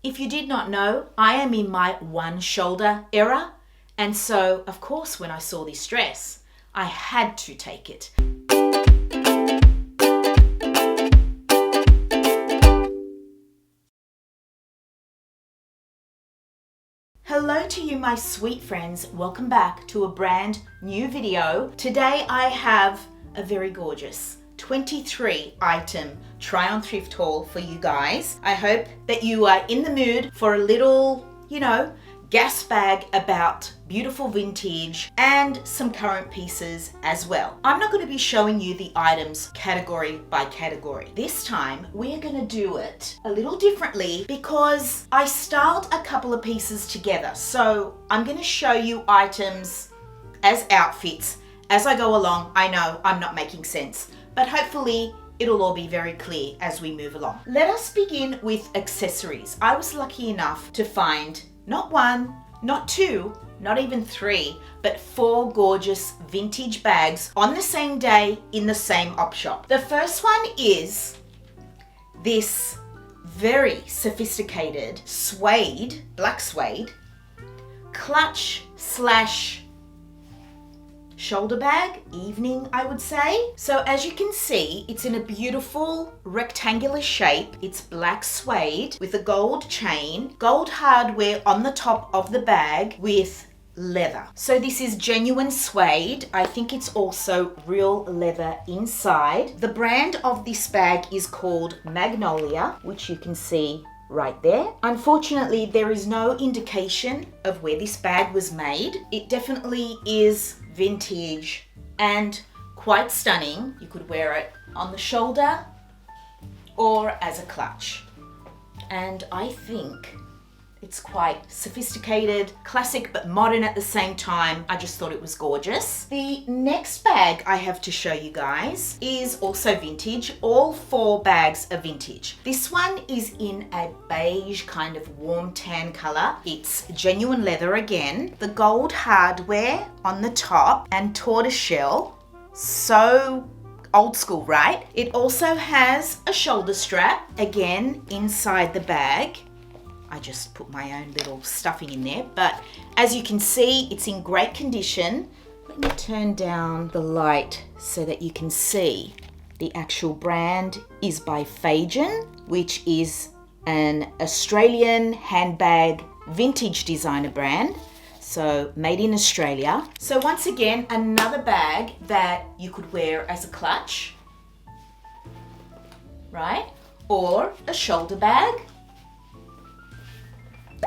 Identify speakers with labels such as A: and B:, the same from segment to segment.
A: If you did not know, I am in my one shoulder era, and so of course when I saw this dress, I had to take it. Hello to you, my sweet friends. Welcome back to a brand new video. Today I have a very gorgeous 23 item try on thrift haul for you guys. I hope that you are in the mood for a little, gas bag about beautiful vintage and some current pieces as well. I'm not going to be showing you the items category by category. This time we are going to do it a little differently because I styled a couple of pieces together. So I'm going to show you items as outfits as I go along. I know I'm not making sense, but hopefully it'll all be very clear as we move along. Let us begin with accessories. I was lucky enough to find not one, not two, not even three, but 4 gorgeous vintage bags on the same day in the same op shop. The first one is this very sophisticated suede, black suede, clutch / shoulder bag, evening I would say. So as you can see, it's in a beautiful rectangular shape. It's black suede with a gold chain, gold hardware on the top of the bag with leather. So this is genuine suede. I think it's also real leather inside. The brand of this bag is called Magnolia, which you can see right there. Unfortunately, there is no indication of where this bag was made. It definitely is vintage and quite stunning. You could wear it on the shoulder or as a clutch. And I think it's quite sophisticated, classic but modern at the same time. I just thought it was gorgeous. The next bag I have to show you guys is also vintage. All 4 bags are vintage. This one is in a beige kind of warm tan color. It's genuine leather again. The gold hardware on the top and tortoiseshell. So old school, right? It also has a shoulder strap, again inside the bag. I just put my own little stuffing in there, but as you can see, it's in great condition. Let me turn down the light so that you can see. The actual brand is by Fajan, which is an Australian handbag vintage designer brand. So made in Australia. So once again, another bag that you could wear as a clutch, right? Or a shoulder bag.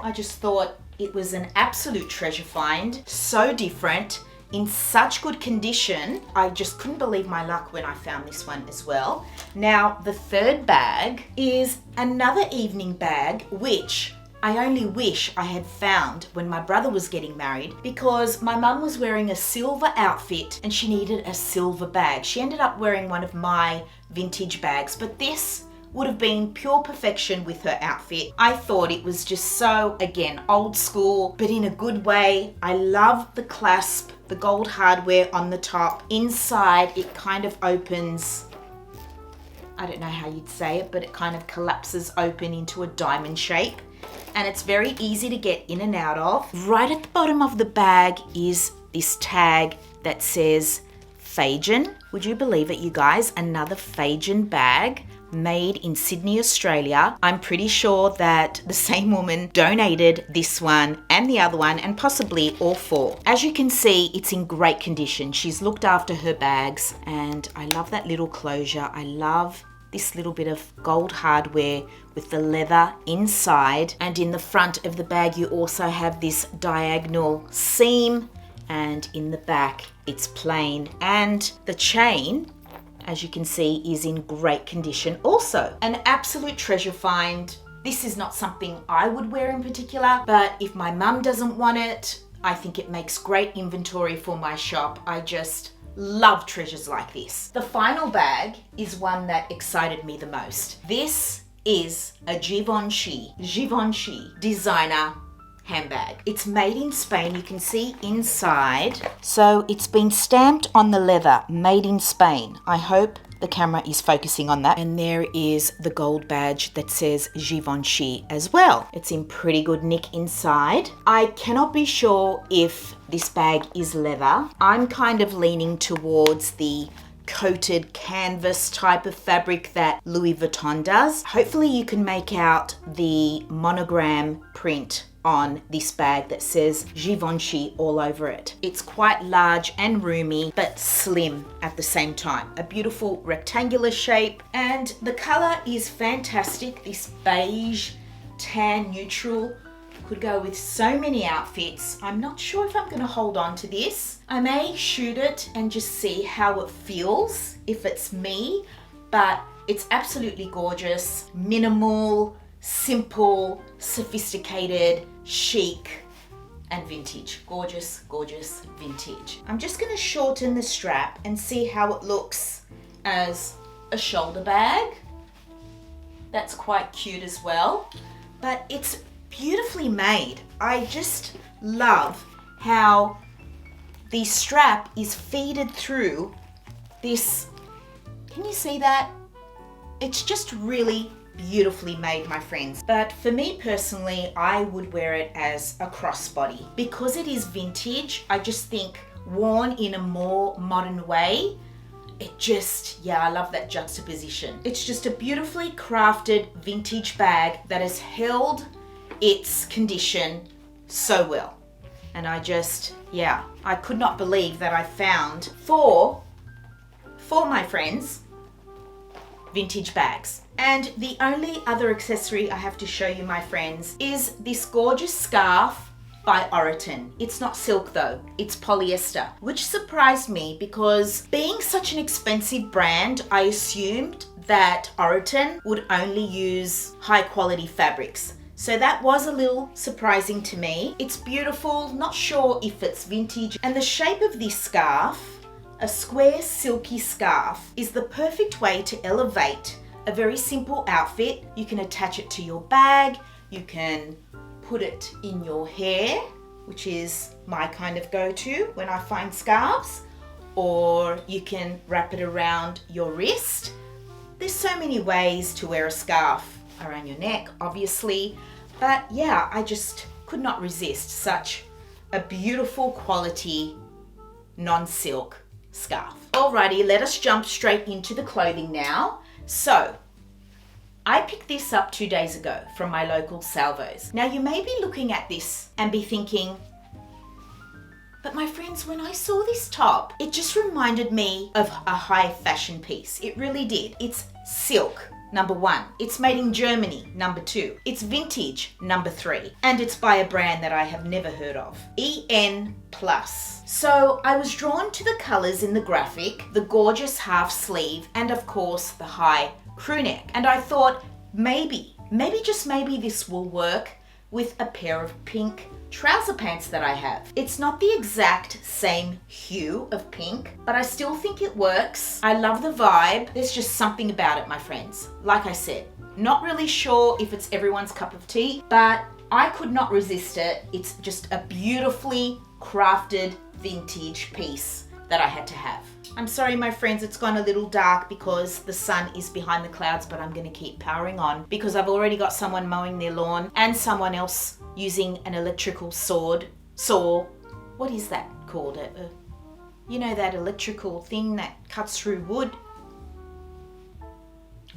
A: I just thought it was an absolute treasure find. So different, in such good condition. I just couldn't believe my luck when I found this one as well. Now, the third bag is another evening bag, which I only wish I had found when my brother was getting married, because my mum was wearing a silver outfit and she needed a silver bag. She ended up wearing one of my vintage bags, but this would have been pure perfection with her outfit. I thought it was just so, again, old school, but in a good way. I love the clasp, the gold hardware on the top. Inside, it kind of opens, I don't know how you'd say it, but it kind of collapses open into a diamond shape. And it's very easy to get in and out of. Right at the bottom of the bag is this tag that says Fajan. Would you believe it, you guys? Another Fajan bag, made in Sydney, Australia. I'm pretty sure that the same woman donated this one and the other one, and possibly all 4. As you can see, it's in great condition. She's looked after her bags, and I love that little closure. I love this little bit of gold hardware with the leather inside, and in the front of the bag you also have this diagonal seam, and in the back it's plain, and the chain, as you can see, is in great condition also. An absolute treasure find. This is not something I would wear in particular, but if my mum doesn't want it, I think it makes great inventory for my shop. I just love treasures like this. The final bag is one that excited me the most. This is a Givenchy designer handbag. It's made in Spain. You can see inside. So it's been stamped on the leather, made in Spain. I hope the camera is focusing on that. And there is the gold badge that says Givenchy as well. It's in pretty good nick inside. I cannot be sure if this bag is leather. I'm kind of leaning towards the coated canvas type of fabric that Louis Vuitton does. Hopefully you can make out the monogram print on this bag that says Givenchy all over it. It's quite large and roomy, but slim at the same time. A beautiful rectangular shape, and the color is fantastic. This beige tan neutral could go with so many outfits. I'm not sure if I'm going to hold on to this. I may shoot it and just see how it feels if it's me, but it's absolutely gorgeous, minimal, simple, sophisticated, chic, and vintage. Gorgeous, gorgeous vintage. I'm just going to shorten the strap and see how it looks as a shoulder bag. That's quite cute as well, but it's beautifully made. I just love how the strap is feeded through this. Can you see that? It's just really beautifully made, my friends. But for me personally, I would wear it as a crossbody. Because it is vintage, I just think worn in a more modern way, it just, yeah, I love that juxtaposition. It's just a beautifully crafted vintage bag that has held its condition so well. And I just, yeah, I could not believe that I found for my friends vintage bags. And the only other accessory I have to show you, my friends, is this gorgeous scarf by Oroton. It's not silk though, it's polyester, which surprised me because being such an expensive brand, I assumed that Oroton would only use high quality fabrics. So that was a little surprising to me. It's beautiful, not sure if it's vintage. And the shape of this scarf, a square silky scarf, is the perfect way to elevate a very simple outfit. You can attach it to your bag, you can put it in your hair, which is my kind of go-to when I find scarves, or you can wrap it around your wrist. There's so many ways to wear a scarf. Around your neck, obviously. But yeah, I just could not resist such a beautiful quality non-silk scarf. Alrighty, let us jump straight into the clothing now. So, I picked this up 2 days ago from my local Salvos. Now you may be looking at this and be thinking, but my friends, when I saw this top, it just reminded me of a high fashion piece. It really did. It's silk, number 1. It's made in Germany, number 2. It's vintage, number 3. And it's by a brand that I have never heard of, EN+. So I was drawn to the colors in the graphic, the gorgeous half sleeve, and of course the high crew neck. And I thought maybe just maybe this will work with a pair of pink trouser pants that I have. It's not the exact same hue of pink, but I still think it works. I love the vibe. There's just something about it, my friends. Like I said, not really sure if it's everyone's cup of tea, but I could not resist it. It's just a beautifully crafted vintage piece that I had to have. I'm sorry, my friends, it's gone a little dark because the sun is behind the clouds, but I'm going to keep powering on because I've already got someone mowing their lawn and someone else using an electrical saw. What is that called? You know, that electrical thing that cuts through wood?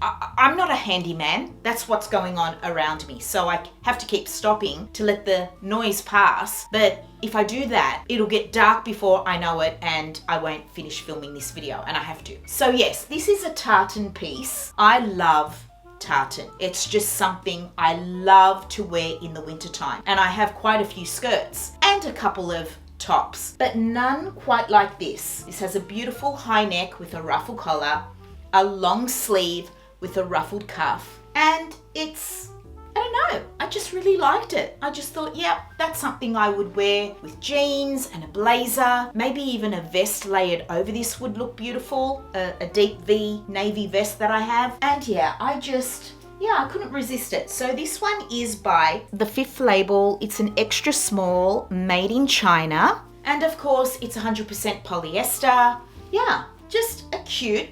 A: I'm not a handyman. That's what's going on around me. So I have to keep stopping to let the noise pass. But if I do that, it'll get dark before I know it and I won't finish filming this video, and I have to. So yes, this is a tartan piece. I love tartan. It's just something I love to wear in the wintertime. And I have quite a few skirts and a couple of tops, but none quite like this. This has a beautiful high neck with a ruffle collar, a long sleeve with a ruffled cuff, and it's, I don't know, I just really liked it. I just thought, yeah, that's something I would wear with jeans and a blazer, maybe even a vest layered over this would look beautiful, a deep V navy vest that I have. And yeah, I couldn't resist it. So this one is by the Fifth Label. It's an extra small, made in China, and of course it's 100% polyester. Yeah, just a cute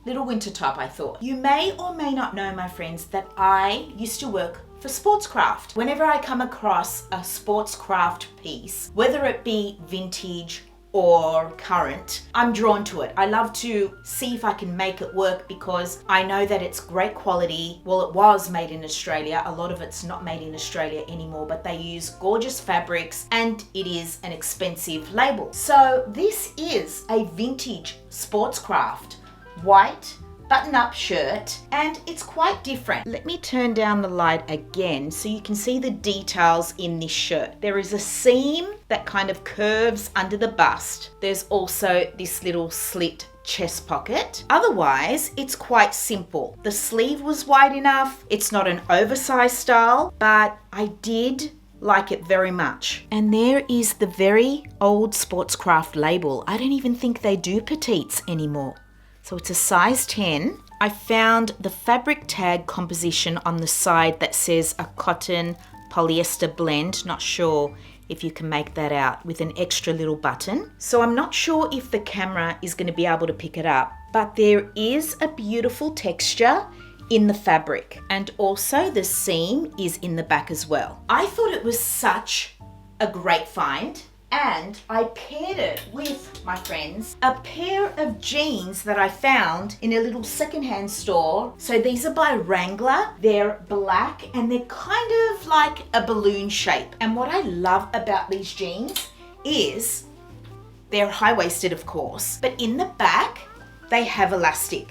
A: little winter top, I thought. You may or may not know, my friends, that I used to work for Sportscraft. Whenever I come across a Sportscraft piece, whether it be vintage or current, I'm drawn to it. I love to see if I can make it work because I know that it's great quality. Well, it was made in Australia. A lot of it's not made in Australia anymore, but they use gorgeous fabrics and it is an expensive label. So this is a vintage Sportscraft white button-up shirt, and it's quite different. Let me turn down the light again so you can see the details in this shirt. There is a seam that kind of curves under the bust. There's also this little slit chest pocket. Otherwise, it's quite simple. The sleeve was wide enough. It's not an oversized style, but I did like it very much. And there is the very old Sportscraft label. I don't even think they do petites anymore. So it's a size 10. I found the fabric tag composition on the side that says a cotton polyester blend. Not sure if you can make that out, with an extra little button. So I'm not sure if the camera is going to be able to pick it up, but there is a beautiful texture in the fabric, and also the seam is in the back as well. I thought it was such a great find. And I paired it with, my friends, a pair of jeans that I found in a little secondhand store. So these are by Wrangler. They're black and they're kind of like a balloon shape. And what I love about these jeans is they're high-waisted, of course, but in the back, they have elastic,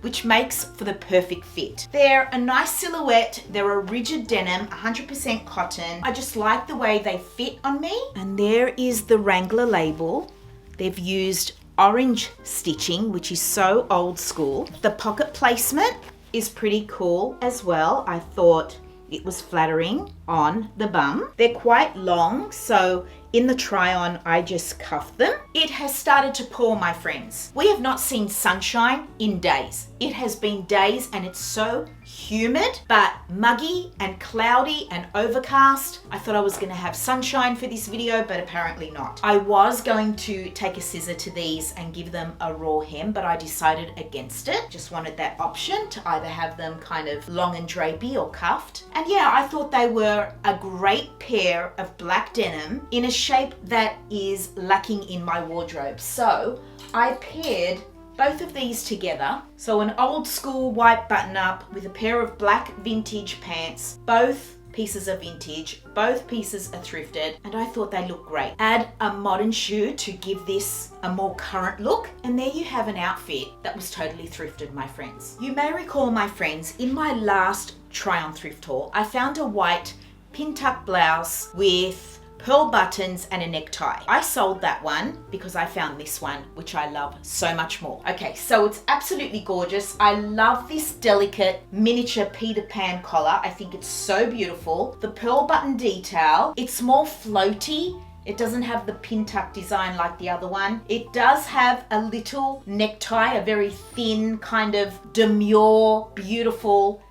A: which makes for the perfect fit. They're a nice silhouette. They're a rigid denim, 100% cotton. I just like the way they fit on me. And there is the Wrangler label. They've used orange stitching, which is so old school. The pocket placement is pretty cool as well. I thought it was flattering on the bum. They're quite long, so in the try-on, I just cuffed them. It has started to pour, my friends. We have not seen sunshine in days. It has been days and it's so humid, but muggy and cloudy and overcast. I thought I was gonna have sunshine for this video, but apparently not. I was going to take a scissor to these and give them a raw hem, but I decided against it. Just wanted that option to either have them kind of long and drapey or cuffed. And yeah, I thought they were a great pair of black denim in a shape that is lacking in my wardrobe. So I paired both of these together. So an old school white button up with a pair of black vintage pants. Both pieces are vintage, both pieces are thrifted, and I thought they looked great. Add a modern shoe to give this a more current look, and there you have an outfit that was totally thrifted, my friends. You may recall, my friends, in my last try on thrift haul, I found a white pin tuck blouse with pearl buttons and a necktie. I sold that one because I found this one, which I love so much more. Okay, so it's absolutely gorgeous. I love this delicate miniature Peter Pan collar. I think it's so beautiful. The pearl button detail, it's more floaty. It doesn't have the pin tuck design like the other one. It does have a little necktie, a very thin kind of demure, beautiful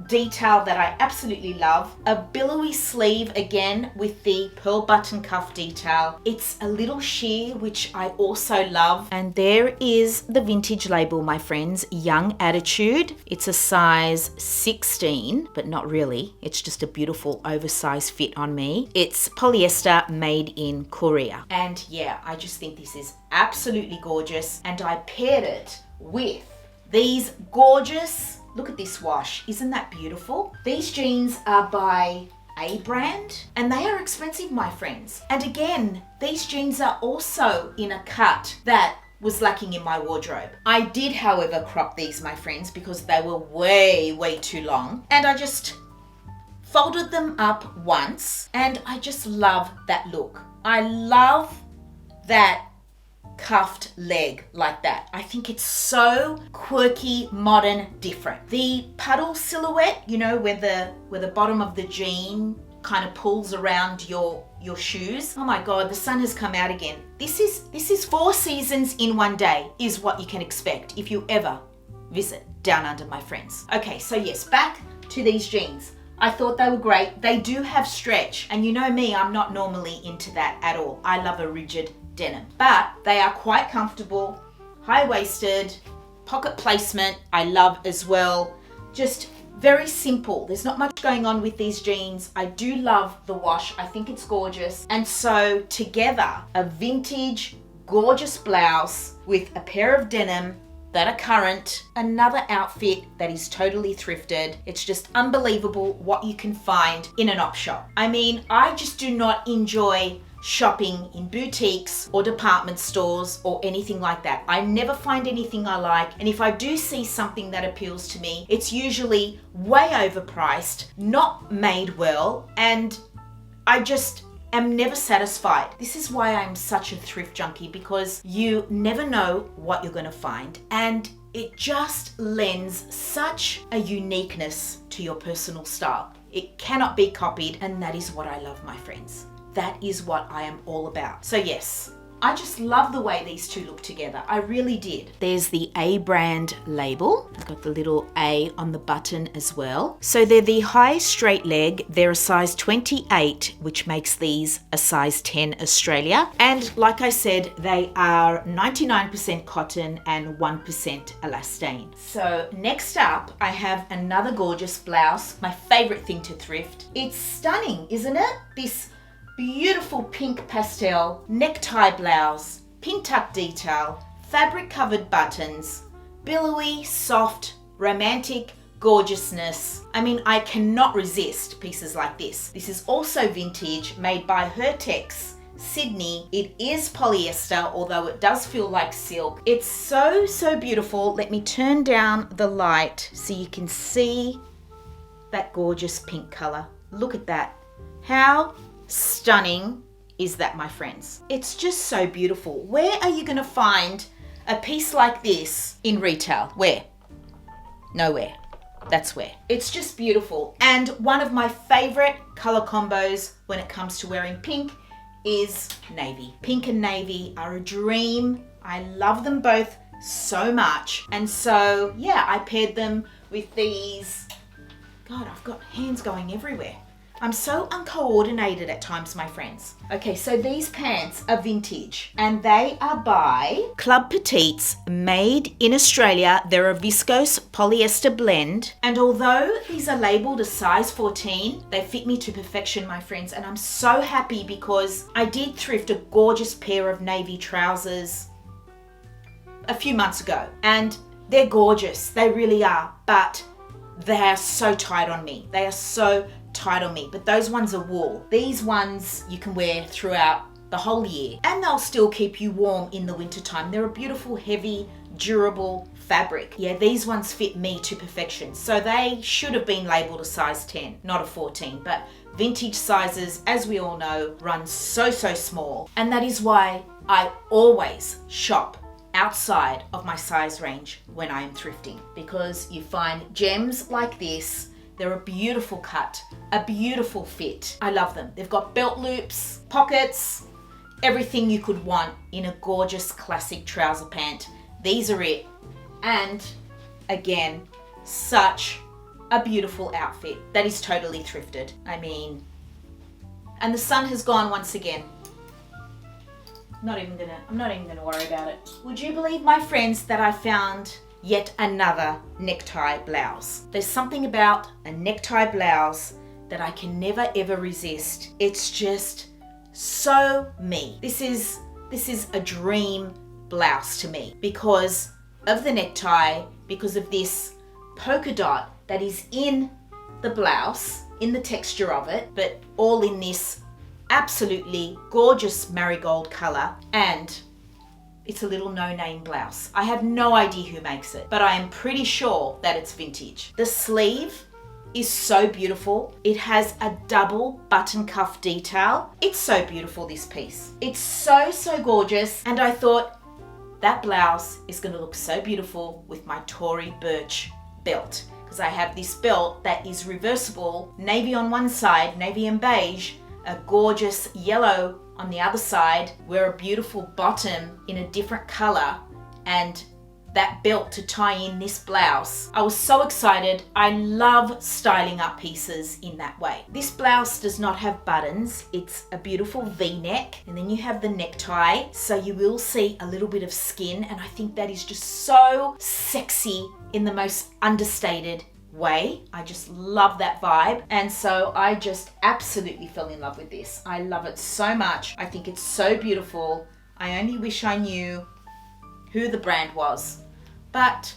A: detail that I absolutely love. A billowy sleeve again with the pearl button cuff detail. It's a little sheer, which I also love. And there is the vintage label, my friends, Young Attitude. It's a size 16, but not really. It's just a beautiful oversized fit on me. It's polyester made in Korea. And yeah, I just think this is absolutely gorgeous. And I paired it with these gorgeous, look at this wash. Isn't that beautiful? These jeans are by A brand and they are expensive, my friends. And again, these jeans are also in a cut that was lacking in my wardrobe. I did, however, crop these, my friends, because they were way too long. And I just folded them up once and I just love that look. I love that cuffed leg like that. I think it's so quirky, modern, different. The puddle silhouette, you know, where the bottom of the jean kind of pulls around your shoes. Oh my God, the sun has come out again. This is 4 seasons in one day is what you can expect if you ever visit Down Under, my friends. Okay, so yes, back to these jeans. I thought they were great. They do have stretch, and you know me, I'm not normally into that at all. I love a rigid denim, but they are quite comfortable, high-waisted, Pocket placement, I love as well. Just very simple. There's not much going on with these jeans. I do love the wash. I think it's gorgeous. And so together, a vintage, gorgeous blouse with a pair of denim that are current, another outfit that is totally thrifted. It's just unbelievable what you can find in an op shop. I mean, I just do not enjoy shopping in boutiques or department stores or anything like that. I never find anything I like, and if I do see something that appeals to me, it's usually way overpriced, not made well, and I just am never satisfied. This is why I'm such a thrift junkie, because you never know what you're going to find, and it just lends such a uniqueness to your personal style. It cannot be copied, and that is what I love, my friends. That is what I am all about. So yes, I just love the way these two look together. I really did. There's the A brand label. I've got the little A on the button as well. So they're the high straight leg. They're a size 28, which makes these a size 10 Australia. And like I said, they are 99% cotton and 1% elastane. So next up, I have another gorgeous blouse. My favorite thing to thrift. It's stunning, isn't it? This beautiful pink pastel necktie blouse, pin tuck detail, fabric covered buttons, billowy, soft, romantic gorgeousness. I mean, I cannot resist pieces like this. This is also vintage, made by Hertex, Sydney. It is polyester, although it does feel like silk. It's so, so beautiful. Let me turn down the light so you can see that gorgeous pink color. Look at that. How stunning is that, my friends? It's just so beautiful. Where are you going to find a piece like this in retail? Where? Nowhere. That's where. It's just beautiful. And one of my favorite color combos when it comes to wearing pink is navy. Pink and navy are a dream. I love them both so much. And so, yeah, I paired them with these. God, I've got hands going everywhere. I'm so uncoordinated at times, my friends. Okay, so these pants are vintage and they are by Club Petites, made in Australia. They're a viscose polyester blend. And although these are labeled a size 14, they fit me to perfection, my friends. And I'm so happy because I did thrift a gorgeous pair of navy trousers a few months ago. And they're gorgeous, they really are. But they are so tight on me. They are so tight on me, but those ones are wool. These ones you can wear throughout the whole year and they'll still keep you warm in the wintertime. They're a beautiful, heavy, durable fabric. Yeah, these ones fit me to perfection. So they should have been labeled a size 10, not a 14, but vintage sizes, as we all know, run so, so small. And that is why I always shop outside of my size range when I am thrifting, because you find gems like this. They're a beautiful cut, a beautiful fit. I love them. They've got belt loops, pockets, everything you could want in a gorgeous classic trouser pant. These are it. And again, such a beautiful outfit that is totally thrifted. I mean, and the sun has gone once again. I'm not even gonna worry about it. Would you believe, my friends, that I found yet another necktie blouse? There's something about a necktie blouse that I can never ever resist. It's just so me. This is a dream blouse to me because of the necktie, because of this polka dot that is in the blouse, in the texture of it, but all in this absolutely gorgeous marigold color. And it's a little no-name blouse. I have no idea who makes it, but I am pretty sure that it's vintage. The sleeve is so beautiful. It has a double button cuff detail. It's so beautiful, this piece. It's so, so gorgeous. And I thought that blouse is gonna look so beautiful with my Tory Birch belt, because I have this belt that is reversible, navy on one side, navy and beige, a gorgeous yellow on the other side, wear a beautiful bottom in a different color, and that belt to tie in this blouse. I was so excited. I love styling up pieces in that way. This blouse does not have buttons. It's a beautiful V-neck, and then you have the necktie, so you will see a little bit of skin, and I think that is just so sexy in the most understated way. I just love that vibe, and so I just absolutely fell in love with this. I love it so much. I think it's so beautiful. I only wish I knew who the brand was, but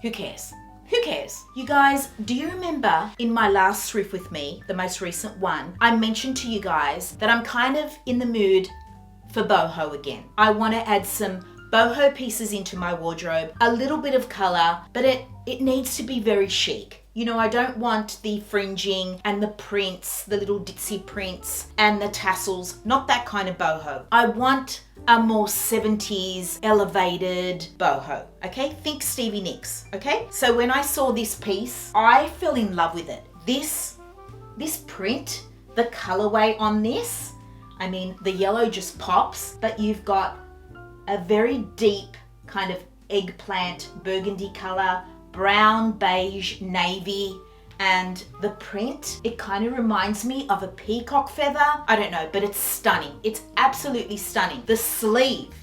A: who cares? Who cares? You guys, do you remember in my last thrift with me, the most recent one, I mentioned to you guys that I'm kind of in the mood for boho again. I want to add some boho pieces into my wardrobe, a little bit of color, but it needs to be very chic. You know, I don't want the fringing and the prints, the little ditzy prints and the tassels, not that kind of boho. I want a more 70s elevated boho, okay? Think Stevie Nicks, okay? So when I saw this piece, I fell in love with it. This print, the colorway on this, I mean, the yellow just pops, but you've got a very deep kind of eggplant burgundy color, brown, beige, navy, and the print, it kind of reminds me of a peacock feather. I don't know, but it's stunning. It's absolutely stunning. The sleeve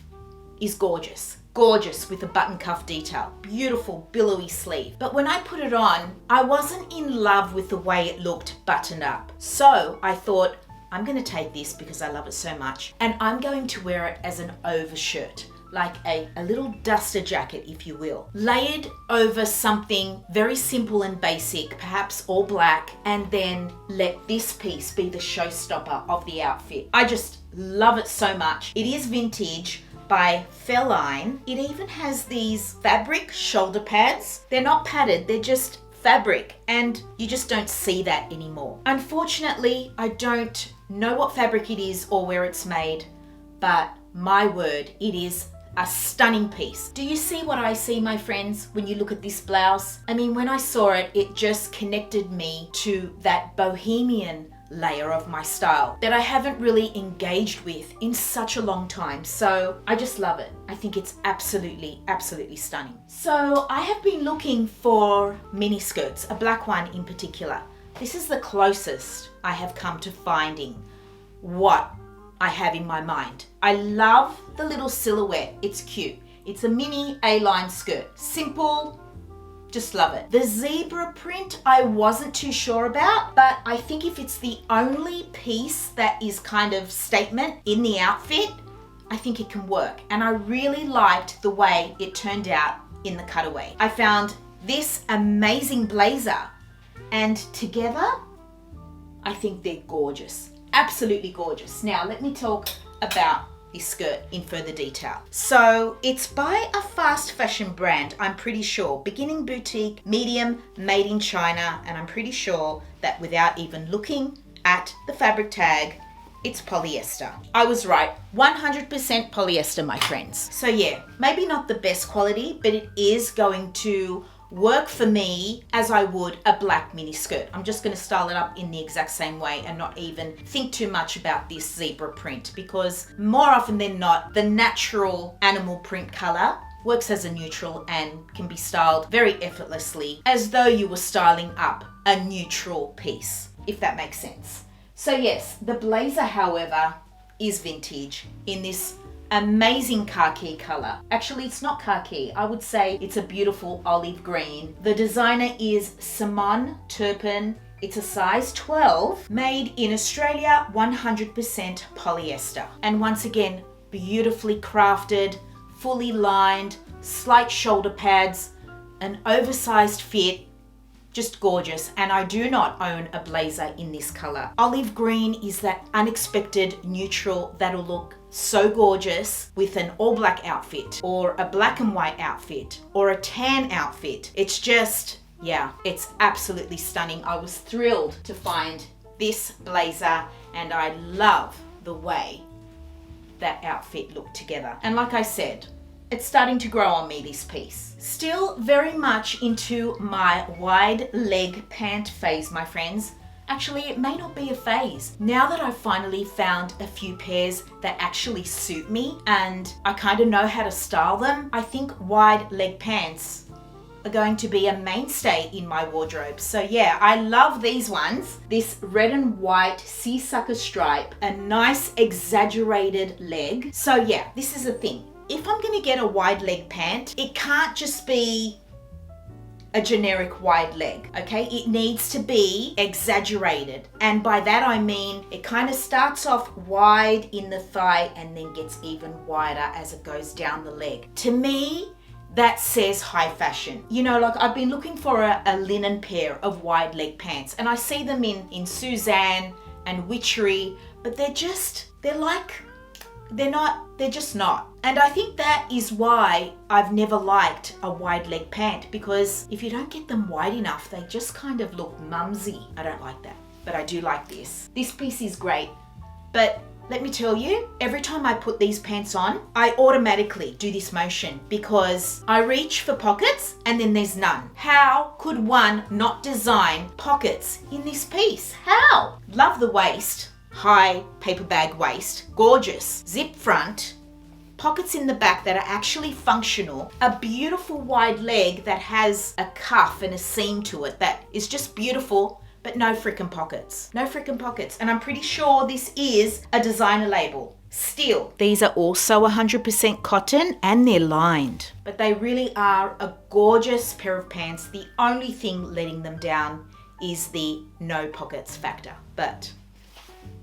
A: is gorgeous. Gorgeous with a button cuff detail. Beautiful billowy sleeve. But when I put it on, I wasn't in love with the way it looked buttoned up. So I thought, I'm going to take this because I love it so much, and I'm going to wear it as an overshirt, like a little duster jacket, if you will, layered over something very simple and basic, perhaps all black, and then let this piece be the showstopper of the outfit. I just love it so much. It is vintage by Feline. It even has these fabric shoulder pads. They're not padded, they're just fabric, and you just don't see that anymore. Unfortunately, I don't know what fabric it is or where it's made, but my word, it is a stunning piece. Do you see what I see, my friends, when you look at this blouse? I mean, when I saw it, it just connected me to that bohemian layer of my style that I haven't really engaged with in such a long time. So I just love it. I think it's absolutely, absolutely stunning. So I have been looking for mini skirts, a black one in particular. This is the closest I have come to finding what I have in my mind. I love the little silhouette. It's cute. It's a mini A-line skirt. Simple, just love it. The zebra print I wasn't too sure about, but I think if it's the only piece that is kind of statement in the outfit, I think it can work. And I really liked the way it turned out in the cutaway. I found this amazing blazer, and together, I think they're gorgeous. Absolutely gorgeous. Now, let me talk about this skirt in further detail. So it's by a fast fashion brand, I'm pretty sure. Beginning boutique, medium, made in China, and I'm pretty sure that without even looking at the fabric tag, it's polyester. I was right, 100% polyester, my friends. So yeah, maybe not the best quality, but it is going to work for me as I would a black mini skirt. I'm just going to style it up in the exact same way and not even think too much about this zebra print, because more often than not, the natural animal print color works as a neutral and can be styled very effortlessly as though you were styling up a neutral piece, if that makes sense. So yes, the blazer, however, is vintage in this amazing khaki color. Actually, it's not khaki. I would say it's a beautiful olive green. The designer is Simon Turpin. It's a size 12, made in Australia, 100% polyester. And once again, beautifully crafted, fully lined, slight shoulder pads, an oversized fit, just gorgeous. And I do not own a blazer in this color. Olive green is that unexpected neutral that'll look so gorgeous with an all black outfit or a black and white outfit or a tan outfit. It's just, yeah, it's absolutely stunning. I was thrilled to find this blazer, and I love the way that outfit looked together. And like I said, it's starting to grow on me, this piece. Still very much into my wide leg pant phase, my friends. Actually, it may not be a phase. Now that I've finally found a few pairs that actually suit me and I kind of know how to style them, I think wide leg pants are going to be a mainstay in my wardrobe. So yeah, I love these ones. This red and white seersucker stripe, a nice exaggerated leg. So yeah, this is the thing. If I'm gonna get a wide leg pant, it can't just be a generic wide leg, okay? It needs to be exaggerated. And by that I mean, it kind of starts off wide in the thigh and then gets even wider as it goes down the leg. To me, that says high fashion. You know, like I've been looking for a linen pair of wide leg pants and I see them in Suzanne and Witchery, but they're just not. And I think that is why I've never liked a wide leg pant, because if you don't get them wide enough, they just kind of look mumsy. I don't like that, but I do like this. This piece is great, but let me tell you, every time I put these pants on, I automatically do this motion because I reach for pockets and then there's none. How could one not design pockets in this piece? How? Love the waist. High paper bag waist, gorgeous. Zip front, pockets in the back that are actually functional, a beautiful wide leg that has a cuff and a seam to it that is just beautiful, but no freaking pockets. No freaking pockets. And I'm pretty sure this is a designer label. Still, these are also 100% cotton and they're lined, but they really are a gorgeous pair of pants. The only thing letting them down is the no pockets factor, but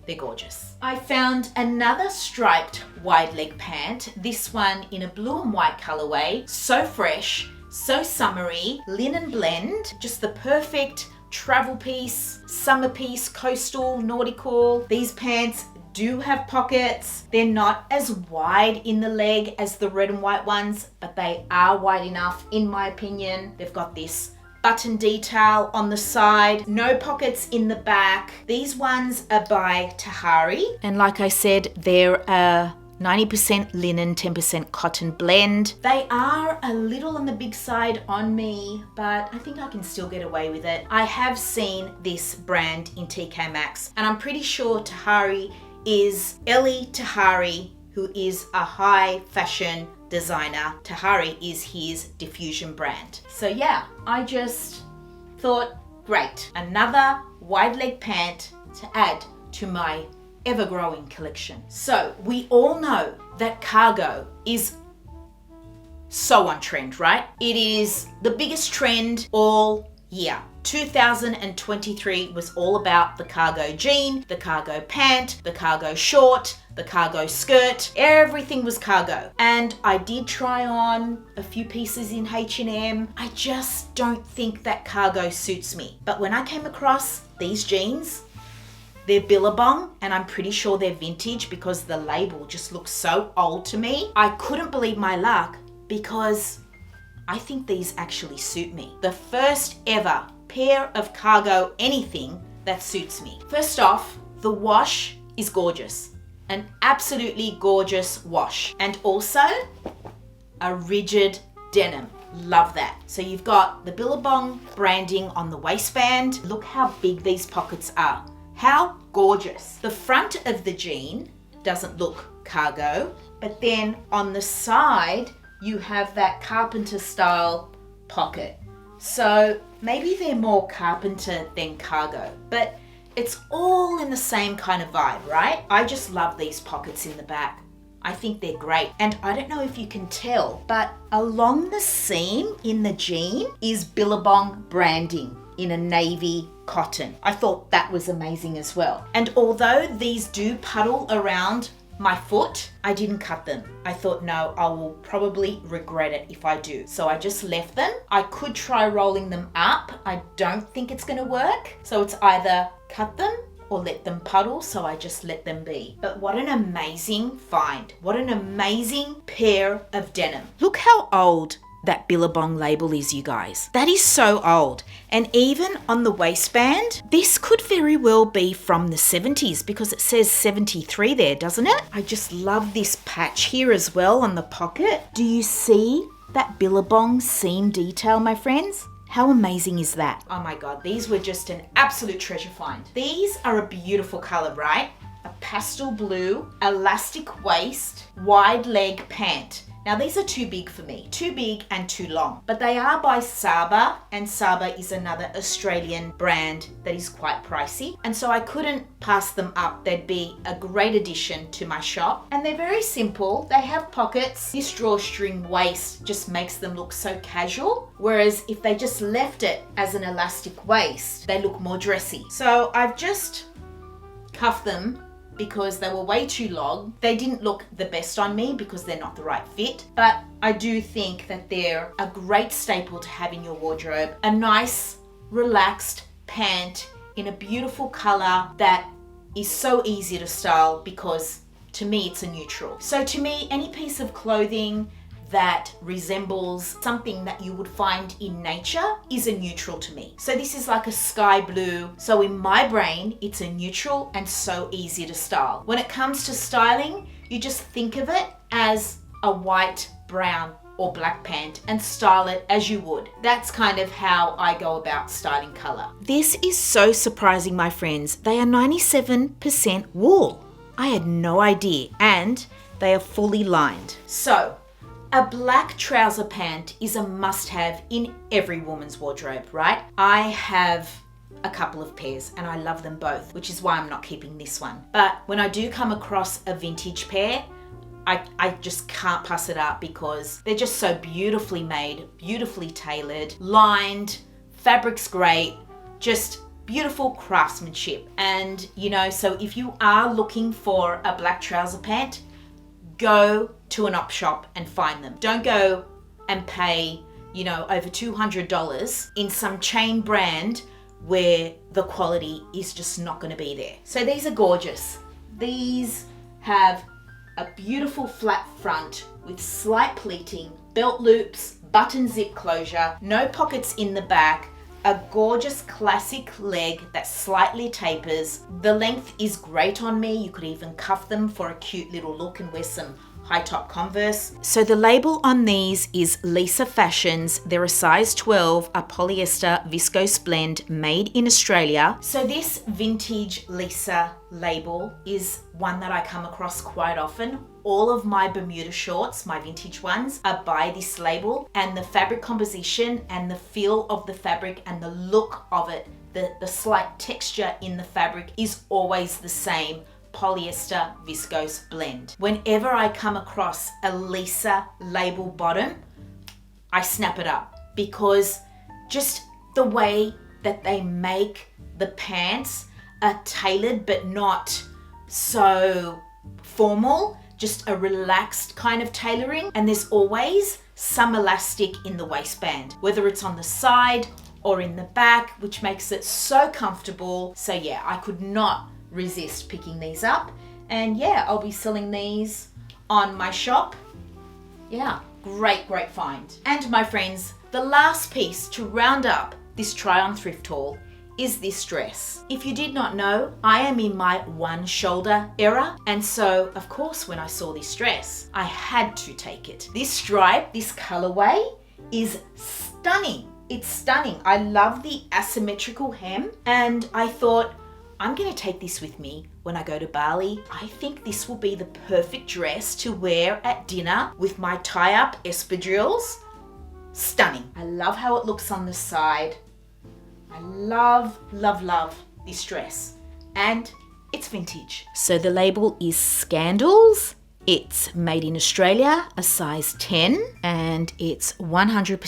A: they're gorgeous. I found another striped wide leg pant, this one in a blue and white colorway. So fresh, so summery, linen blend, just the perfect travel piece, summer piece, coastal, nautical. These pants do have pockets. They're not as wide in the leg as the red and white ones, but they are wide enough in my opinion. They've got this button detail on the side, no pockets in the back. These ones are by Tahari, and like I said, they're a 90% linen, 10% cotton blend. They are a little on the big side on me, but I think I can still get away with it. I have seen this brand in TK Maxx, and I'm pretty sure Tahari is Ellie Tahari, who is a high fashion designer. Tahari is his diffusion brand. So yeah, I just thought, great, another wide leg pant to add to my ever-growing collection. So we all know that cargo is so on trend, right? It is the biggest trend all year. 2023 was all about the cargo jean, the cargo pant, the cargo short, the cargo skirt. Everything was cargo. And I did try on a few pieces in H&M. I just don't think that cargo suits me. But when I came across these jeans, they're Billabong, and I'm pretty sure they're vintage because the label just looks so old to me. I couldn't believe my luck because I think these actually suit me. The first ever pair of cargo anything that suits me. First off, the wash is gorgeous. An absolutely gorgeous wash. And also a rigid denim. Love that. So you've got the Billabong branding on the waistband. Look how big these pockets are. How gorgeous. The front of the jean doesn't look cargo, but then on the side, you have that carpenter style pocket. So maybe they're more carpenter than cargo, but it's all in the same kind of vibe, right? I just love these pockets in the back. I think they're great. And I don't know if you can tell, but along the seam in the jean is Billabong branding in a navy cotton. I thought that was amazing as well. And although these do puddle around my foot, I didn't cut them. I thought, no, I will probably regret it if I do. So I just left them. I could try rolling them up. I don't think it's gonna work. So it's either cut them or let them puddle, so I just let them be. But what an amazing find. What an amazing pair of denim. Look how old that Billabong label is, you guys. That is so old. And even on the waistband, this could very well be from the 70s because it says 73 there, doesn't it? I just love this patch here as well on the pocket. Do you see that Billabong seam detail, my friends? How amazing is that? Oh my God, these were just an absolute treasure find. These are a beautiful color, right? A pastel blue, elastic waist, wide leg pant. Now these are too big for me, too big and too long, but they are by Saba, and Saba is another Australian brand that is quite pricey. And so I couldn't pass them up. They'd be a great addition to my shop. And they're very simple. They have pockets. This drawstring waist just makes them look so casual. Whereas if they just left it as an elastic waist, they look more dressy. So I've just cuffed them because they were way too long. They didn't look the best on me because they're not the right fit, but I do think that they're a great staple to have in your wardrobe. A nice, relaxed pant in a beautiful color that is so easy to style because to me it's a neutral. So to me, any piece of clothing that resembles something that you would find in nature is a neutral to me. So this is like a sky blue. So in my brain, it's a neutral and so easy to style. When it comes to styling, you just think of it as a white, brown, or black pant and style it as you would. That's kind of how I go about styling color. This is so surprising, my friends. They are 97% wool. I had no idea, and they are fully lined. So a black trouser pant is a must-have in every woman's wardrobe, right? I have a couple of pairs and I love them both, which is why I'm not keeping this one. But when I do come across a vintage pair, I just can't pass it up because they're just so beautifully made, beautifully tailored, lined, fabric's great, just beautiful craftsmanship. And you know, so if you are looking for a black trouser pant, go to an op shop and find them. Don't go and pay, you know, over $200 in some chain brand where the quality is just not going to be there. So these are gorgeous. These have a beautiful flat front with slight pleating, belt loops, button zip closure, no pockets in the back, a gorgeous classic leg that slightly tapers. The length is great on me. You could even cuff them for a cute little look and wear some high top Converse. So the label on these is Lisa Fashions. They're a size 12, a polyester viscose blend made in Australia. So this vintage Lisa label is one that I come across quite often. All of my Bermuda shorts, my vintage ones, are by this label, and the fabric composition and the feel of the fabric and the look of it, the slight texture in the fabric is always the same. Polyester viscose blend. Whenever I come across a Lisa label bottom, I snap it up because just the way that they make the pants are tailored but not so formal, just a relaxed kind of tailoring, and there's always some elastic in the waistband, whether it's on the side or in the back, which makes it so comfortable. So yeah, I could not resist picking these up, and yeah, I'll be selling these on my shop. Yeah, great find. And my friends, the last piece to round up this try on thrift haul is this dress. If you did not know, I am in my one shoulder era, and so of course when I saw this dress, I had to take it. This stripe, this colorway is stunning. It's stunning. I love the asymmetrical hem, and I thought, I'm going to take this with me when I go to Bali. I think this will be the perfect dress to wear at dinner with my tie-up espadrilles. Stunning. I love how it looks on the side. I love this dress. And it's vintage. So the label is Scandals. It's made in Australia, a size 10, and it's 100%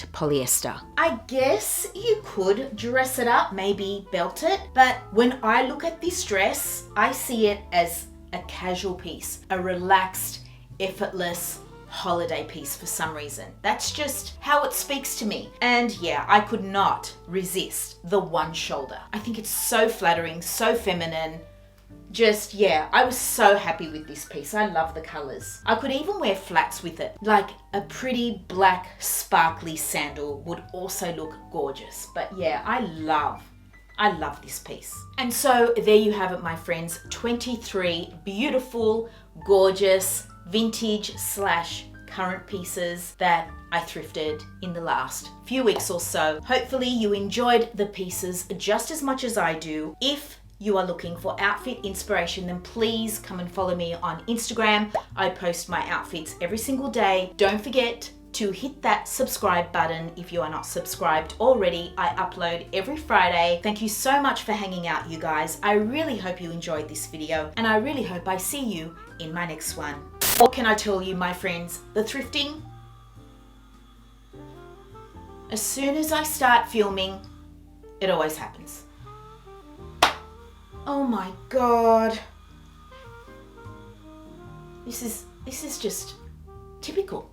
A: polyester. I guess you could dress it up, maybe belt it, but when I look at this dress, I see it as a casual piece, a relaxed, effortless holiday piece for some reason. That's just how it speaks to me. And yeah, I could not resist the one shoulder. I think it's so flattering, so feminine. Just, yeah, I was so happy with this piece. I love the colors. I could even wear flats with it. Like a pretty black sparkly sandal would also look gorgeous. But yeah, I love this piece. And so there you have it, my friends. 23 beautiful, gorgeous, vintage / current pieces that I thrifted in the last few weeks or so. Hopefully you enjoyed the pieces just as much as I do. If you are looking for outfit inspiration, then please come and follow me on Instagram. I post my outfits every single day. Don't forget to hit that subscribe button if you are not subscribed already. I upload every Friday. Thank you so much for hanging out, you guys. I really hope you enjoyed this video, and I really hope I see you in my next one. What can I tell you, my friends? The thrifting, as soon as I start filming, it always happens. Oh my God. This is just typical.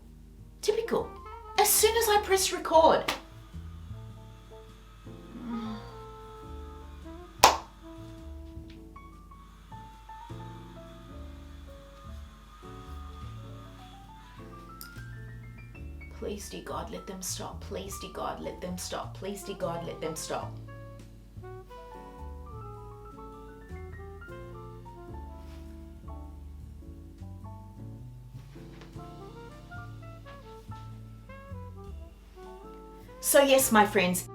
A: Typical. As soon as I press record. Please, dear God, let them stop. Please, dear God, let them stop. Please, dear God, let them stop. So yes, my friends,